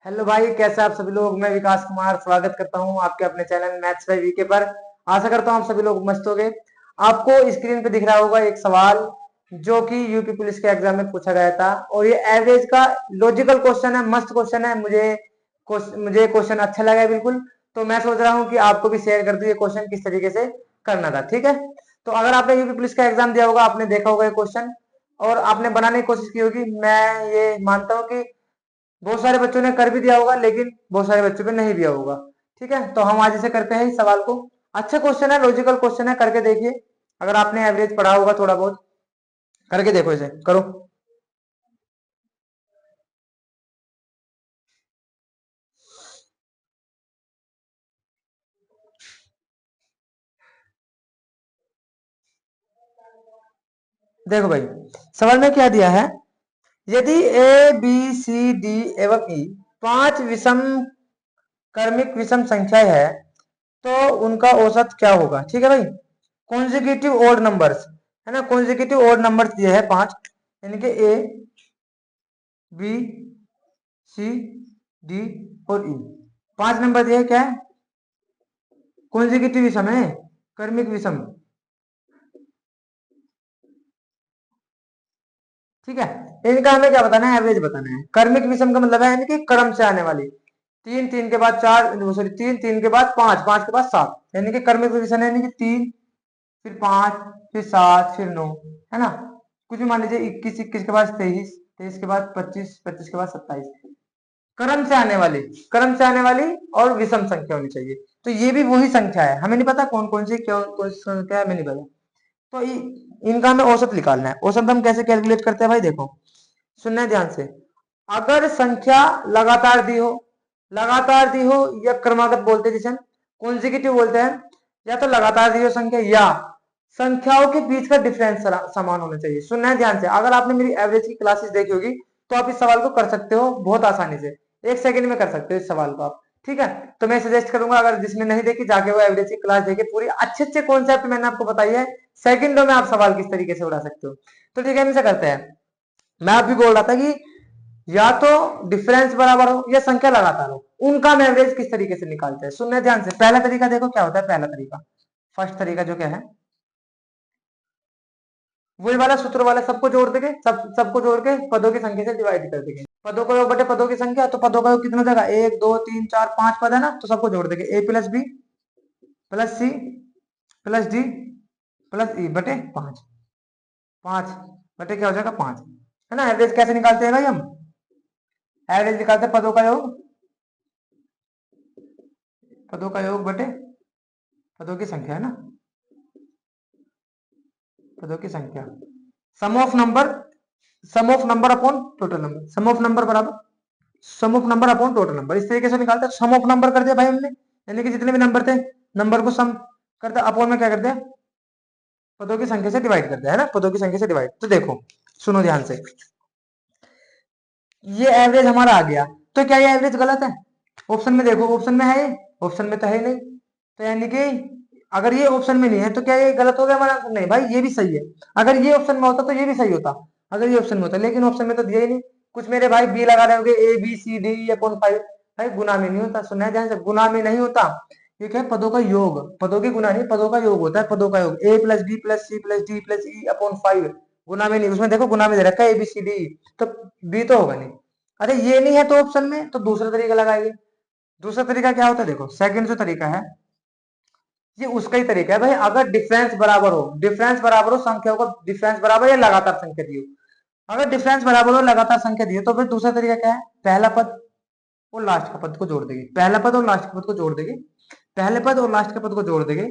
Hello भाई, कैसे आप सभी लोग। मैं विकास कुमार स्वागत करता हूं आपके अपने चैनल मैथ्स बाय वीके पर। आशा करता हूं आप सभी लोग मस्त होंगे। आपको स्क्रीन पे दिख रहा होगा एक सवाल जो कि यूपी पुलिस के एग्जाम में पूछा गया था, और ये एवरेज का लॉजिकल क्वेश्चन है, मस्त क्वेश्चन है। मुझे क्वेश्चन अच्छा लगा है बिल्कुल। तो मैं सोच रहा हूँ कि आपको भी शेयर कर दूं ये क्वेश्चन किस तरीके से करना था। ठीक है, तो अगर आपने यूपी पुलिस का एग्जाम दिया होगा, आपने देखा होगा ये क्वेश्चन और आपने बनाने की कोशिश की होगी। मैं ये मानता हूँ कि बहुत सारे बच्चों ने कर भी दिया होगा, लेकिन बहुत सारे बच्चों पे नहीं दिया होगा। ठीक है, तो हम आज इसे करते हैं इस सवाल को। अच्छा क्वेश्चन है, लॉजिकल क्वेश्चन है, करके देखिए। अगर आपने एवरेज पढ़ा होगा थोड़ा बहुत, करके देखो, इसे करो। देखो भाई, सवाल में क्या दिया है। यदि ए बी सी डी एवं ई पांच विषम क्रमिक विषम संख्याएं है, तो उनका औसत क्या होगा। ठीक है भाई, कॉन्जिक्यूटिव ओड नंबर्स है ना, कॉन्जिक्यूटिव ओड नंबर्स दिए हैं पांच, यानी कि ए बी सी डी और ई। पांच नंबर दिए, क्या है, कॉन्जिक्यूटिव विषम है, क्रमिक विषम। ठीक है, इनका हमें क्या बताना है, एवरेज बताना है। क्रमिक विषम का मतलब है यानी कि क्रम से आने वाली, तीन तीन के बाद चार, सॉरी तीन तीन के बाद पांच, पांच के बाद सात, यानी कि क्रमिक विषम है, यानी कि तीन फिर पांच फिर सात फिर नौ, है ना। कुछ भी मान लीजिए, इक्कीस, इक्कीस के बाद तेईस, तेईस के बाद पच्चीस, पच्चीस के बाद सत्ताईस। क्रम से आने वाली, क्रम से आने वाली और विषम संख्या होनी चाहिए। तो ये भी वही संख्या है, हमें नहीं पता कौन कौन सी क्यों कौन सी संख्या है, हमें नहीं पता। तो इनका हमें औसत निकालना है। औसत हम कैसे कैलकुलेट करते हैं भाई, देखो, सुनना है ध्यान से। अगर संख्या लगातार दी हो, लगातार दी हो या क्रमागत बोलते हैं जिसे हम कॉन्जिक्यूटिव बोलते हैं, या तो लगातार दी हो संख्या, या संख्याओं के बीच का डिफरेंस समान होना चाहिए। सुनना है ध्यान से। अगर आपने मेरी एवरेज की क्लासेस देखी होगी, तो आप इस सवाल को कर सकते हो बहुत आसानी से, एक सेकंड में कर सकते हो इस सवाल को आप। ठीक है, तो मैं सजेस्ट करूंगा, अगर जिसने नहीं देखी जाके वो एवरेज की क्लास देखे, पूरी अच्छे अच्छे कॉन्सेप्ट मैंने आपको बताई है। सेकंडों में आप सवाल किस तरीके से उड़ा सकते हो। तो ठीक है, हम इसे करते हैं। मैं अभी बोल रहा था कि या तो डिफरेंस बराबर हो या संख्या लगातार हो, उनका हम एवरेज किस तरीके से निकालते हैं। सुनने ध्यान से। पहला तरीका देखो क्या होता है। पहला तरीका, फर्स्ट तरीका जो क्या है, वही वाला सूत्र वाला, सबको जोड़ देंगे, सबको जोड़ के पदों की संख्या से डिवाइड कर देंगे। पदों का योग बटे पदों की संख्या, तो पदों का योग कितना देगा, एक दो तीन चार पांच पद है ना, तो सबको जोड़ देंगे। A plus B plus C plus D plus E बटे पांच, पांच बटे क्या हो जाएगा, पांच, है ना। एवरेज कैसे निकालते हैं भाई हम, एवरेज निकालते हैं पदों का योग, पदों का योग बटे पदों की संख्या, है ना, पदों की संख्या। Sum of number, sum of number upon total number, sum of number बराबर sum of number upon total number. इस तरीके से निकालते हैं। सम ऑफ नंबर कर दिया भाई हमने, यानी कि जितने भी नंबर थे, नंबर को सम करते, अपॉन में क्या करते हैं, पदों की संख्या से डिवाइड करते हैं, है ना, पदों की संख्या से डिवाइड। तो देखो, सुनो ध्यान से, ये एवरेज हमारा आ गया। तो क्या ये एवरेज गलत है, ऑप्शन में देखो, ऑप्शन में है ये, ऑप्शन में तो है ही नहीं। तो यानी कि अगर ये ऑप्शन में नहीं है, तो क्या ये गलत हो गया हमारा आंसर, नहीं भाई, ये भी सही है। अगर ये ऑप्शन में होता तो ये भी सही होता, अगर ये ऑप्शन में होता, लेकिन ऑप्शन में तो दिया ही नहीं। कुछ मेरे भाई बी लगा रहे होंगे, A B C D upon five. भाई गुना में नहीं होता, सुना है ध्यान से, गुना में नहीं होता। ये क्या है, पदों का योग, पदों की गुना नहीं, पदों का योग होता है, पदों का योग। A plus B plus C plus D plus E upon five, गुना में नहीं। उसमें देखो गुना में दे रखा है ए बी सी डी, तो बी तो होगा नहीं। अरे ये नहीं है तो ऑप्शन में, तो दूसरा तरीका लगाइए। दूसरा तरीका क्या होता है, देखो सेकंड जो तरीका है, ये उसका ही तरीका है भाई। अगर डिफरेंस बराबर हो, डिफरेंस बराबर हो, संख्याओं का डिफरेंस बराबर या लगातार संख्या दी हो। अगर डिफरेंस बराबर हो, लगातार संख्या दी हो, तो फिर दूसरा तरीका क्या है, पहला पद और लास्ट का पद को जोड़ देंगे, पहला पद और लास्ट का पद को जोड़ देंगे, पहले पद और लास्ट के पद को जोड़ देंगे,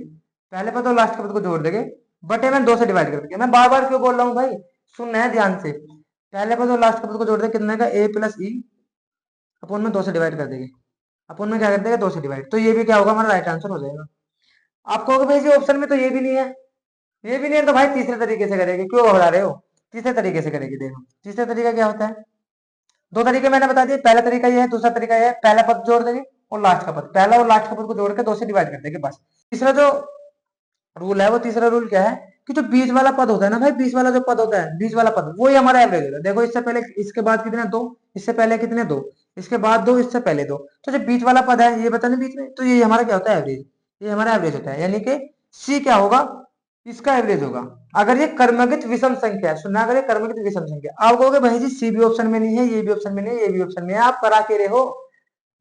पहले पद और लास्ट के पद को जोड़ देंगे, बटे में दो से डिवाइड कर देंगे। मैं बार बार क्यों बोल रहा हूँ भाई, सुनना है ध्यान से। पहले पद और लास्ट के पद को जोड़ देंगे, कितने का, ए प्लस ई अपॉन में दो से डिवाइड कर देंगे, अपन में क्या कर देगा, दो से डिवाइड। तो ये भी क्या होगा, हमारा राइट आंसर हो जाएगा। आप कहोगे भाई जी ऑप्शन में तो ये भी नहीं है, ये भी नहीं है, तो भाई तीसरे तरीके से करेंगे, क्यों घबरा रहे हो। तीसरे तरीके से करेंगे। देखो तीसरा तरीका क्या होता है, दो तरीके मैंने बता दिए। पहला तरीका ये है, दूसरा तरीका ये है, पहला पद जोड़ देंगे और लास्ट का पद, पहला और लास्ट का पद को जोड़ के दो से डिवाइड कर देंगे, बस। तीसरा जो रूल है, वो तीसरा रूल क्या है, कि जो बीच वाला पद होता है ना भाई, बीच वाला जो पद होता है, बीच वाला पद, वो ही हमारा एवरेज होता है। देखो इससे पहले, इसके बाद कितने, दो, इससे पहले कितने, दो, इसके बाद दो, इससे पहले दो। तो जो बीच वाला पद है ये बता नहीं बीच में, तो ये हमारा क्या होता है, एवरेज। ये हमारा एवरेज होता है, यानी कि सी क्या होगा, इसका एवरेज होगा। अगर ये कर्मगित विषम संख्या है, सुनना, अगर ये कर्मगित विषम संख्या, आप कहोगे भाई जी सी भी ऑप्शन में नहीं है, ये भी ऑप्शन में नहीं है, ये भी ऑप्शन में है, आप करा के रहे हो।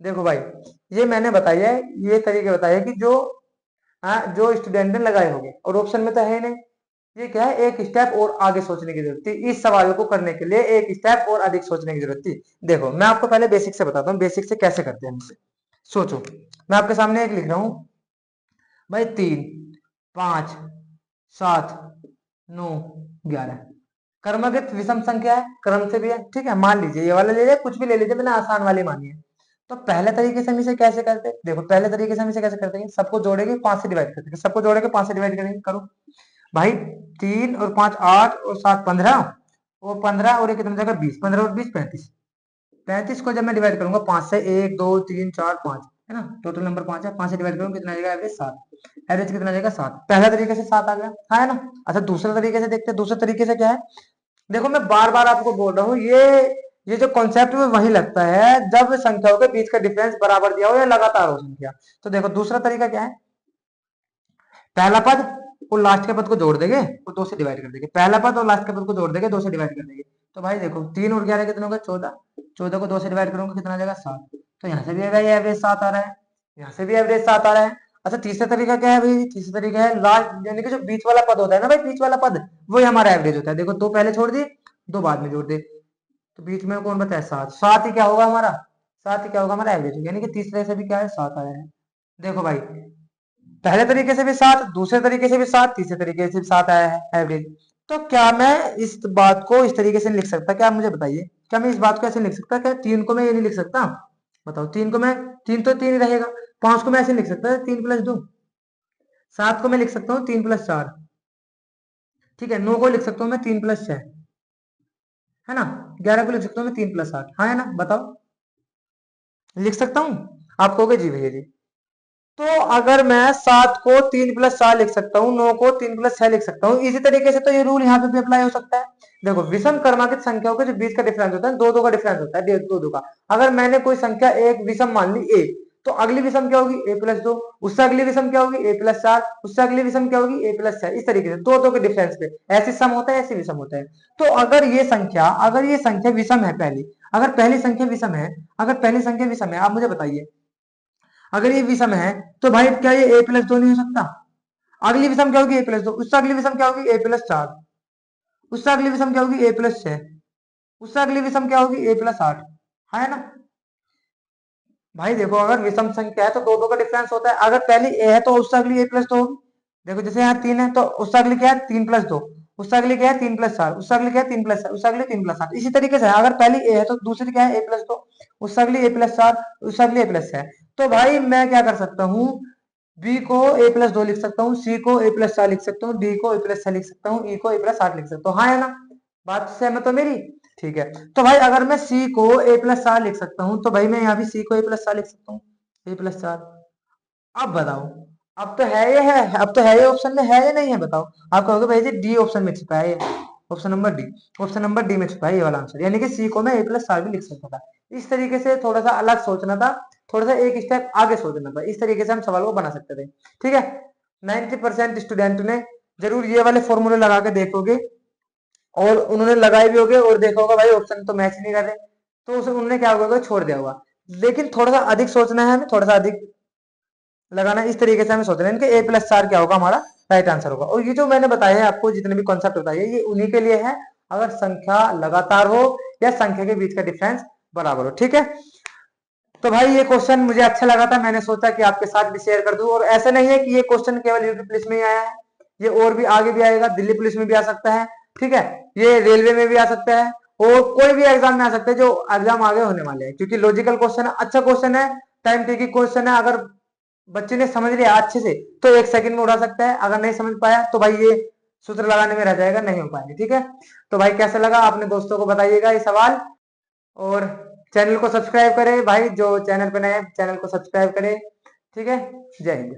देखो भाई, ये मैंने बताया है, ये तरीके बताए कि जो जो स्टूडेंट ने लगाए होंगे, और ऑप्शन में तो है ही नहीं। ये क्या है, एक स्टेप और आगे सोचने की जरूरत थी, इस सवाल को करने के लिए एक स्टेप और अधिक सोचने की जरूरत थी। देखो मैं आपको पहले बेसिक से बताता हूँ, बेसिक से कैसे करते हैं हमसे। सोचो, मैं आपके सामने एक लिख रहा हूं भाई, 3, 5, 7, 9, 11 कर्मगत विषम संख्या है, क्रम से भी है, ठीक है। मान लीजिए ये वाला ले लीजिए, कुछ भी ले लीजिए, मैंने आसान वाली मानी है। तो पहले तरीके से हम इसे कैसे करते हैं, देखो पहले तरीके से हम इसे कैसे करते हैं, सबको जोड़ेंगे 5 से डिवाइड करते हैं, सबको जोड़ेंगे 5 से डिवाइड करेंगे, करो भाई। 3 और 5 8 और 7 15, और 15 और ये कितना जाएगा 20, 15 और 20 35। 35 को जब मैं डिवाइड करूंगा 5 से, 1 2 3 4 5 है ना, टोटल नंबर 5 है, 5 से डिवाइड करूंगा कितना जाएगा, एवरेज 7। एवरेज कितना जाएगा 7, पहला तरीके से 7 आ गया, हाँ है ना। अच्छा दूसरा तरीके से देखते हैं, दूसरे तरीके से क्या है। देखो मैं बार बार आपको बोल रहा हूँ, ये जो कॉन्सेप्ट में वही लगता है जब संख्याओं के बीच का डिफरेंस बराबर दिया हो या लगातार हो संख्या। तो देखो दूसरा तरीका क्या है, पहला पद और लास्ट के पद को जोड़ देंगे और 2 से डिवाइड कर देंगे, पहला पद और लास्ट के पद को जोड़ देंगे, 2 से डिवाइड कर देंगे। तो भाई देखो 3 और 11 कितना होगा 14, 14 को 2 से डिवाइड करूंगा कितना आ जाएगा 7। तो यहाँ से भी भाई एवरेज 7 आ रहा है, यहाँ से भी एवरेज 7 आ रहा है। अच्छा तीसरा तरीका क्या है भाई, तीसरा तरीका है लास्ट, यानी कि जो बीच वाला पद होता है ना भाई, बीच वाला पद वो हमारा एवरेज होता है। देखो 2 पहले छोड़ दिए, 2 बाद में जोड़ दे, तो बीच में कौन बचा है 7, 7 ही क्या होगा हमारा, 7 ही क्या होगा हमारा एवरेज, यानी कि तीसरे से भी क्या है 7 आया है। देखो भाई पहले तरीके से भी 7, दूसरे तरीके से भी 7, तीसरे तरीके से भी 7 आया है एवरेज। तो क्या मैं इस बात को इस तरीके से नहीं लिख सकता, क्या आप मुझे बताइए, क्या मैं इस बात को ऐसे नहीं लिख सकता, क्या 3 को मैं ये नहीं लिख सकता, बताओ 3 को मैं, 3 तो 3 ही रहेगा, 5 को मैं ऐसे लिख सकता है 3 प्लस 2, 7 को मैं लिख सकता हूँ 3 प्लस 4, ठीक है, 9 को लिख सकता हूँ मैं 3 प्लस 6, है ना, 11 को लिख सकता हूँ मैं 3 प्लस 8, हाँ है ना, बताओ लिख सकता हूँ। आप कहोगे जी भैया जी। तो अगर मैं 7 को 3 प्लस 4 लिख सकता हूँ, 9 को 3 प्लस 6 लिख सकता हूँ, इसी तरीके से तो ये रूल यहाँ पे भी अप्लाई हो सकता है। देखो विषम क्रमांकित संख्याओं के जो बीच का डिफरेंस होता है, दो दो का डिफरेंस होता है, दो दो का। अगर मैंने कोई संख्या एक विषम मान ली ए, तो अगली विषम क्या होगी ए प्लस 2, उससे अगली विषम क्या होगी ए प्लस 4, उससे अगली विषम क्या होगी ए प्लस 6, इस तरीके से दो दो के डिफरेंस पे ऐसे सम होता है, ऐसे विषम होता है। तो अगर ये संख्या विषम है, पहली अगर पहली संख्या विषम है, अगर पहली संख्या विषम है, आप मुझे बताइए अगर ये विषम है तो भाई क्या ये ए प्लस 2 नहीं हो सकता। अगली विषम क्या होगी ए प्लस 2, उससे अगली विषम क्या होगी ए प्लस 4, उससे अगली विषम क्या होगी ए प्लस 6, उससे अगली विषम क्या होगी ए प्लस 8, है ना। भाई देखो अगर विषम संख्या है तो दो दो का डिफरेंस होता है, अगर पहली ए है तो उससे अगली ए प्लस 2 होगी। देखो जैसे यहाँ 3 है तो उससे अगली क्या है 3 प्लस 2, उससे अगली क्या है 3 प्लस 4, उससे अगली क्या है 3 प्लस 4, उससे अगली 3 प्लस 8, इसी तरीके से अगर पहली ए है तो दूसरी क्या है ए प्लस 2, उससे अगली ए प्लस 4, उससे अगली ए प्लस 6। तो भाई मैं क्या कर सकता हूँ, बी को ए प्लस 2 लिख सकता हूँ, सी को ए प्लस 4 लिख सकता हूँ, डी को ए प्लस 6 लिख सकता हूँ, ई को ए प्लस 8 लिख सकता हूँ, हाँ है ना, बात सहमत हो मेरी। ठीक है, तो भाई अगर मैं सी को ए प्लस 4 लिख सकता हूँ, तो भाई मैं यहाँ भी सी को ए प्लस 4 लिख सकता हूँ, ए प्लस 4। अब बताओ, अब तो है ये है, अब तो है ये ऑप्शन में है या नहीं है, बताओ। आप कहोगे भाई जी डी ऑप्शन में छिपा है ये, option number D, option number D में छिपा है ये वाला आंसर, यानी कि सी को मैं ए प्लस 4 भी लिख सकता था। इस तरीके से थोड़ा सा अलग सोचना था, थोड़ा सा एक स्टेप आगे सोचना था, इस तरीके से हम सवाल को बना सकते थे। ठीक है, 90% स्टूडेंट ने जरूर ये वाले फॉर्मूले लगा के देखोगे, और उन्होंने लगाए भी होंगे और देखा होगा भाई ऑप्शन तो मैच नहीं कर रहे, तो उसे उन्होंने क्या होगा छोड़ दिया होगा। लेकिन थोड़ा सा अधिक सोचना है हमें, थोड़ा सा अधिक लगाना है, इस तरीके से हमें सोचना है कि ए प्लस 4 क्या होगा हमारा राइट आंसर होगा। और ये जो मैंने बताया है आपको, जितने भी कॉन्सेप्ट बताए ये उन्हीं के लिए है अगर संख्या लगातार हो या संख्या के बीच का डिफरेंस बराबर हो। ठीक है, तो भाई ये क्वेश्चन मुझे अच्छा लगा था, मैंने सोचा कि आपके साथ भी शेयर कर दूं। और ऐसा नहीं है कि ये क्वेश्चन केवल यूपी पुलिस में ही आया है, ये और भी आगे भी आएगा, दिल्ली पुलिस में भी आ सकता है, ठीक है, ये रेलवे में भी आ सकता है, और कोई भी एग्जाम में आ सकता है जो एग्जाम आगे होने वाले हैं, क्योंकि लॉजिकल क्वेश्चन है, अच्छा क्वेश्चन है, टाइम टेकिंग क्वेश्चन है। अगर बच्चे ने समझ लिया अच्छे से तो 1 सेकंड में उड़ा सकता है, अगर नहीं समझ पाया तो भाई ये सूत्र लगाने में रह जाएगा, नहीं हो पाएंगे। ठीक है, तो भाई कैसा लगा अपने दोस्तों को बताइएगा ये सवाल, और चैनल को सब्सक्राइब करें भाई, जो चैनल पे नए चैनल को सब्सक्राइब करें। ठीक है, जय हिंद।